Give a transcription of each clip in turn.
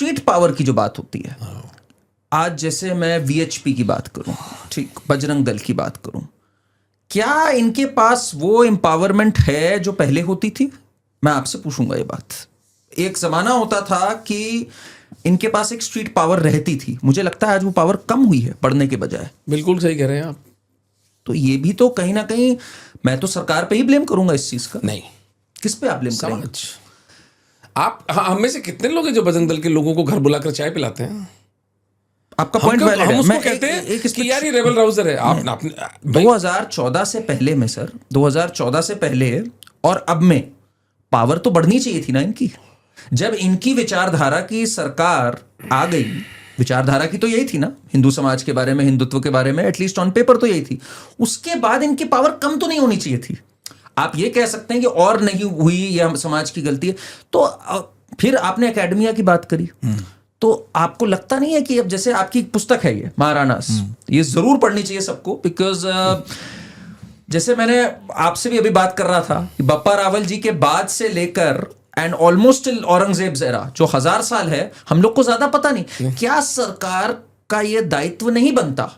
Street power की जो बात होती है, आज जैसे मैं वीएचपी की बात करूं, ठीक, बजरंग दल की बात करूं, क्या इनके पास वो एम्पावरमेंट है जो पहले होती थी? मैं आपसे पूछूंगा ये बात। एक जमाना होता था कि इनके पास एक स्ट्रीट पावर रहती थी, मुझे लगता है आज वो पावर कम हुई है बढ़ने के बजाय। बिल्कुल सही कह रहे हैं आप। तो ये भी तो कहीं ना कहीं, मैं तो सरकार पे ही ब्लेम करूंगा इस चीज का। नहीं, किस पे आप ब्लेम करेंगे? आप हम में से कितने लोग हैं जो बजरंग दल के लोगों को घर बुलाकर चाय पिलाते हैं? आपका पॉइंट वैलिड है। हम उसको मैं कहते एक हैं इसमें कि यार ये रेबल राउजर है। आप 2014 से पहले में सर, 2014 से पहले और अब में पावर तो बढ़नी चाहिए थी ना इनकी। जब इनकी विचारधारा की सरकार आ गई, विचारधारा की तो यही थी ना, हिंदू समाज के बारे में, हिंदुत्व के बारे में, एटलीस्ट ऑन पेपर तो यही थी। उसके बाद इनकी पावर कम तो नहीं होनी चाहिए थी। आप ये कह सकते हैं कि और नहीं हुई, यह समाज की गलती है। तो फिर आपने एकेडमिया की बात करी, तो आपको लगता नहीं है कि अब जैसे आपकी पुस्तक है ये महाराणास, ये जरूर पढ़नी चाहिए सबको, बिकॉज जैसे मैंने आपसे भी अभी बात कर रहा था कि बप्पा रावल जी के बाद से लेकर and almost till Aurangzeb era जो 1000 साल है, हम लोग को ज्यादा पता नहीं। क्या सरकार का ये दायित्व नहीं बनता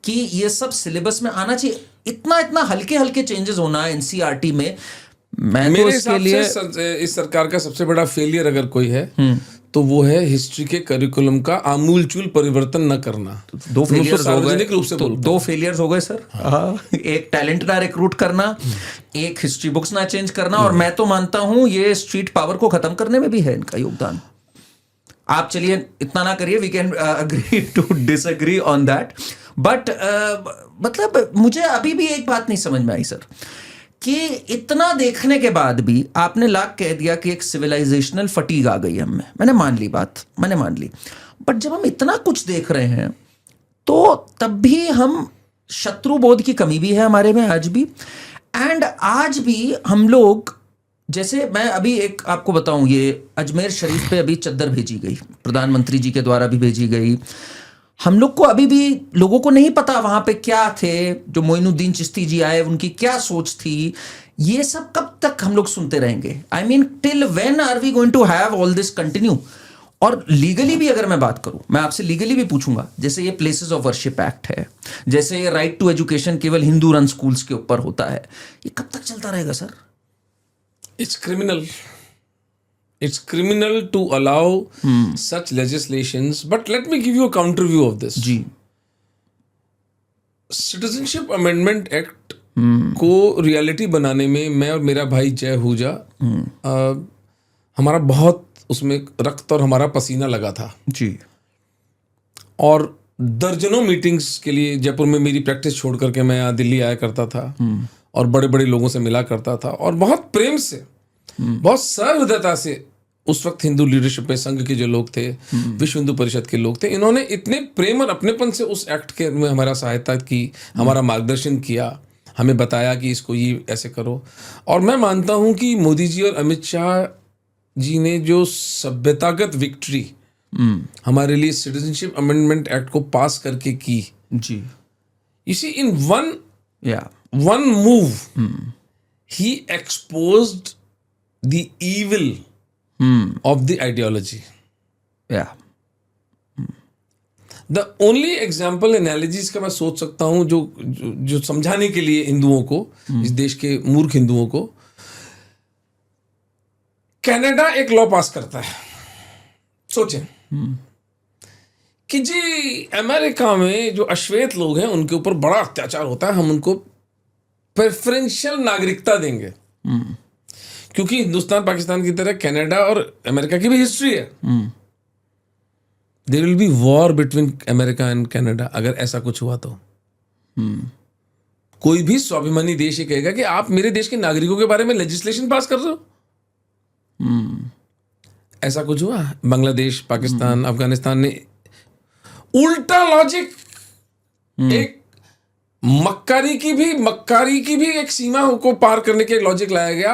कि ये सब सिलेबस में आना चाहिए? इतना इतना हल्के हल्के चेंजेस होना एनसीईआरटी में, मैं मेरे तो हिसाब इसके लिए से इस सरकार का सबसे बड़ा फेलियर अगर कोई है तो वो है हिस्ट्री के करिकुलम का आमूलचूल परिवर्तन न करना। दो फेलियर्स हो गए, सार्वजनिक रूप से तो दो फेलियर्स हो गए सर। एक टैलेंट ना रिक्रूट करना, एक हिस्ट्री बुक्स ना चेंज करना, और मैं तो मानता हूं ये स्ट्रीट पावर को खत्म करने में भी है इनका योगदान। आप चलिए इतना ना करिए, we can agree to disagree on that, but मतलब मुझे अभी भी एक बात नहीं समझ में आई सर, कि इतना देखने के बाद भी आपने लाख कह दिया कि एक सिविलाइजेशनल फटीग आ गई हमें। मैंने मान ली बात, मैंने मान ली, बट जब हम इतना कुछ देख रहे हैं तो तब भी हम शत्रु बोध की कमी भी है हमारे में आज भी। एंड आज भी हम लोग, जैसे मैं अभी एक आपको बताऊं, ये अजमेर शरीफ पे अभी चद्दर भेजी गई, प्रधानमंत्री जी के द्वारा भी भेजी गई। हम लोग को अभी भी लोगों को नहीं पता वहां पे क्या थे, जो मोइनुद्दीन चिश्ती जी आए उनकी क्या सोच थी। ये सब कब तक हम लोग सुनते रहेंगे? I mean till when are we going to have all this continue? और लीगली भी अगर मैं बात करूं, मैं आपसे लीगली भी पूछूंगा, जैसे ये प्लेसेस ऑफ वर्शिप एक्ट है, जैसे ये राइट टू एजुकेशन केवल हिंदू रन स्कूल्स के ऊपर होता है, ये कब तक चलता रहेगा sir? It's criminal. It's criminal to allow such legislations. But let me give you a counter view of this. जी. Citizenship Amendment Act को रियलिटी बनाने में मैं और मेरा भाई जय हुजा, हमारा बहुत उसमें रक्त और हमारा पसीना लगा था जी. और दर्जनों मीटिंग्स के लिए जयपुर में मेरी प्रैक्टिस छोड़ करके मैं यहाँ दिल्ली आया करता था और बड़े बड़े लोगों से मिला करता था, और बहुत प्रेम से, बहुत सहृदयता से उस वक्त हिंदू लीडरशिप में संघ के जो लोग थे, विश्व हिंदू परिषद के लोग थे, इन्होंने इतने प्रेम और अपनेपन से उस एक्ट के में हमारा सहायता की, हमारा मार्गदर्शन किया, हमें बताया कि इसको ये ऐसे करो। और मैं मानता हूं कि मोदी जी और अमित शाह जी ने जो सभ्यतागत विक्ट्री हमारे लिए सिटीजनशिप अमेंडमेंट एक्ट को पास करके की जी, you see in one move he exposed the evil of the ideology. Yeah. The only example analogies का मैं सोच सकता हूं जो समझाने के लिए हिंदुओं को, इस देश के मूर्ख हिंदुओं को, कनाडा एक लॉ पास करता है, सोचें कि जी अमेरिका में जो अश्वेत लोग हैं उनके ऊपर बड़ा अत्याचार होता है, हम उनको प्रेफरेंशियल नागरिकता देंगे, क्योंकि हिंदुस्तान पाकिस्तान की तरह कनाडा और अमेरिका की भी हिस्ट्री है। There will be war between America and Canada अगर ऐसा कुछ हुआ तो। कोई भी स्वाभिमानी देश ये कहेगा कि आप मेरे देश के नागरिकों के बारे में लेजिस्लेशन पास कर रहे हो। ऐसा कुछ हुआ? बांग्लादेश, पाकिस्तान, अफगानिस्तान ने उल्टा लॉजिक, एक मक्कारी की भी एक सीमा को पार करने के लॉजिक लाया गया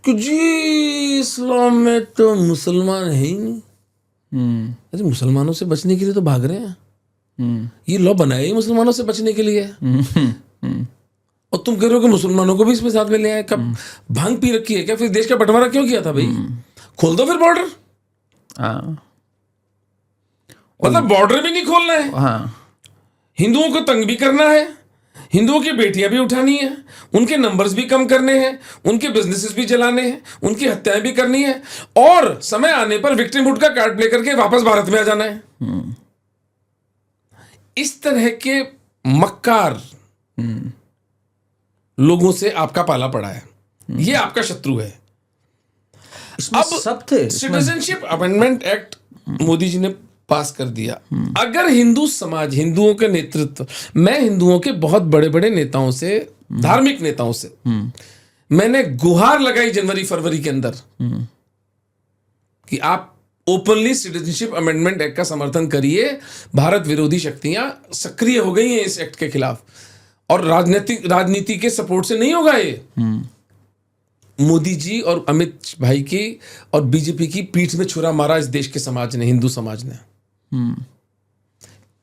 कि जी इस्लाम में तो मुसलमान है ही नहीं। अरे मुसलमानों से बचने के लिए तो भाग रहे हैं, ये लॉ बनाया ही मुसलमानों से बचने के लिए। और तुम कह रहे हो कि मुसलमानों को भी इसमें साथ में ले आए? कब भांग पी रखी है क्या? फिर देश का बंटवारा क्यों किया था भाई? खोल दो फिर बॉर्डर। मतलब बॉर्डर भी नहीं खोलना है, हाँ, हिंदुओं को तंग भी करना है, हिंदुओं की बेटियां भी उठानी है, उनके नंबर्स भी कम करने हैं, उनके बिजनेसेस भी चलाने हैं, उनकी हत्याएं भी करनी है, और समय आने पर विक्टिमहुड का कार्ड प्ले करके वापस भारत में आ जाना है। इस तरह के मक्कार लोगों से आपका पाला पड़ा है, ये आपका शत्रु है। इसमें सब थे इसमें। Citizenship amendment act Modi ji ने पास कर दिया। अगर हिंदू समाज, हिंदुओं के नेतृत्व, मैं हिंदुओं के बहुत बड़े बड़े नेताओं से, धार्मिक नेताओं से मैंने गुहार लगाई जनवरी फरवरी के अंदर कि आप ओपनली सिटीजनशिप अमेंडमेंट एक्ट का समर्थन करिए। भारत विरोधी शक्तियां सक्रिय हो गई हैं इस एक्ट के खिलाफ, और राजनीति के सपोर्ट से नहीं होगा ये। मोदी जी और अमित भाई की और बीजेपी की पीठ में छुरा मारा इस देश के समाज ने, हिंदू समाज ने।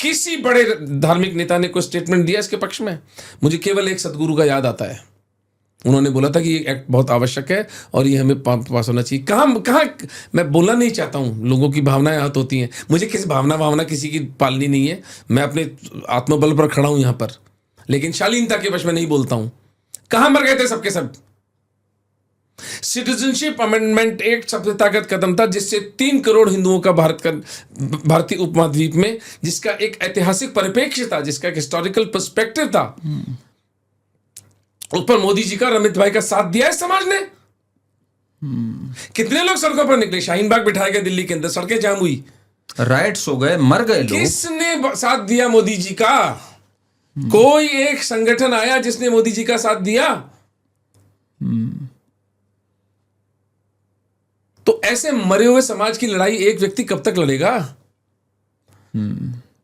किसी बड़े धार्मिक नेता ने कोई स्टेटमेंट दिया इसके पक्ष में? मुझे केवल एक सदगुरु का याद आता है, उन्होंने बोला था कि ये एक्ट बहुत आवश्यक है और ये हमें पास होना चाहिए। कहाँ मैं बोलना नहीं चाहता हूं, लोगों की भावनाएं आहत होती हैं, मुझे किसी भावना किसी की पालनी नहीं है, मैं अपने आत्मबल पर खड़ा हूं यहां पर, लेकिन शालीनता के वश में नहीं बोलता हूं। कहां मर गए थे सबके सब? सिटीजनशिप अमेंडमेंट एक्ट सबसे ताकत कदम था जिससे 3 करोड़ हिंदुओं का भारतीय उपमहाद्वीप में, जिसका एक ऐतिहासिक परिप्रेक्ष्य था, जिसका एक हिस्टोरिकल पर्सपेक्टिव था, उस पर मोदी जी का और अमित भाई का साथ दिया है समाज ने। कितने लोग सड़कों पर निकले, शाहीन बाग बिठाए गए दिल्ली के अंदर, सड़कें जाम हुई, राइट्स हो गए, मर गए लोग। किसने साथ दिया मोदी जी का? कोई एक संगठन आया जिसने मोदी जी का साथ दिया? तो ऐसे मरे हुए समाज की लड़ाई एक व्यक्ति कब तक लड़ेगा?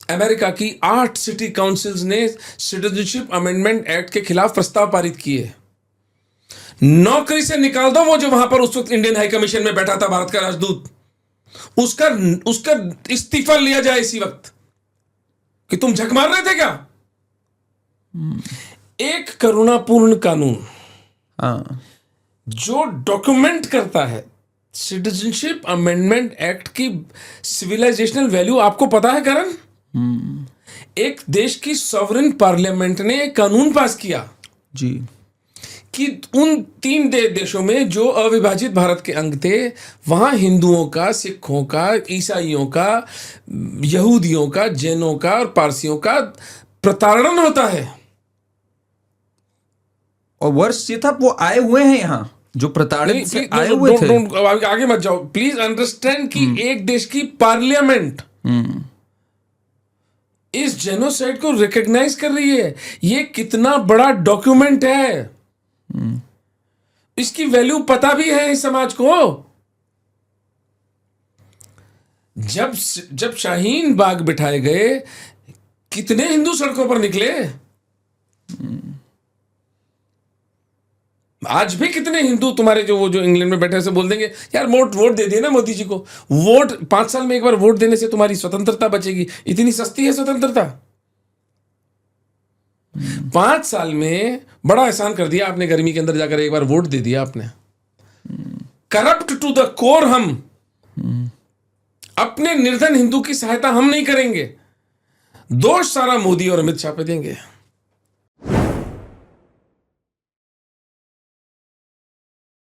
अमेरिका की 8 सिटी काउंसिल्स ने सिटीजनशिप अमेंडमेंट एक्ट के खिलाफ प्रस्ताव पारित किए। नौकरी से निकाल दो वो जो वहां पर उस वक्त इंडियन हाई कमीशन में बैठा था, भारत का राजदूत, उसका इस्तीफा लिया जाए इसी वक्त। कि तुम झक मार रहे थे क्या? एक करुणापूर्ण कानून जो डॉक्यूमेंट करता है सिटीजनशिप अमेंडमेंट एक्ट की सिविलाइजेशनल वैल्यू। आपको पता है करण, एक देश की सॉवरेन पार्लियामेंट ने एक कानून पास किया जी कि उन 3 देशों में जो अविभाजित भारत के अंग थे, वहां हिंदुओं का, सिखों का, ईसाइयों का, यहूदियों का, जैनों का और पारसियों का प्रताड़न होता है। और वर्ष ये था वो आए हुए हैं यहाँ, जो प्रताड़ित से आए हुए थे। आगे मत जाओ प्लीज, अंडरस्टैंड कि एक देश की पार्लियामेंट इस जेनोसाइड को रिकॉग्नाइज कर रही है। ये कितना बड़ा डॉक्यूमेंट है, इसकी वैल्यू पता भी है इस समाज को। जब शाहीन बाग बिठाए गए, कितने हिंदू सड़कों पर निकले? आज भी कितने हिंदू तुम्हारे जो इंग्लैंड में बैठे से बोल देंगे यार वोट दे दिए ना मोदी जी को, वोट 5 साल में एक बार वोट देने से तुम्हारी स्वतंत्रता बचेगी। इतनी सस्ती है स्वतंत्रता? 5 साल में बड़ा एहसान कर दिया आपने, गर्मी के अंदर जाकर एक बार वोट दे दिया आपने। करप्ट टू द कोर हम, अपने निर्धन हिंदू की सहायता हम नहीं करेंगे, दोष सारा मोदी और अमित शाह पे देंगे।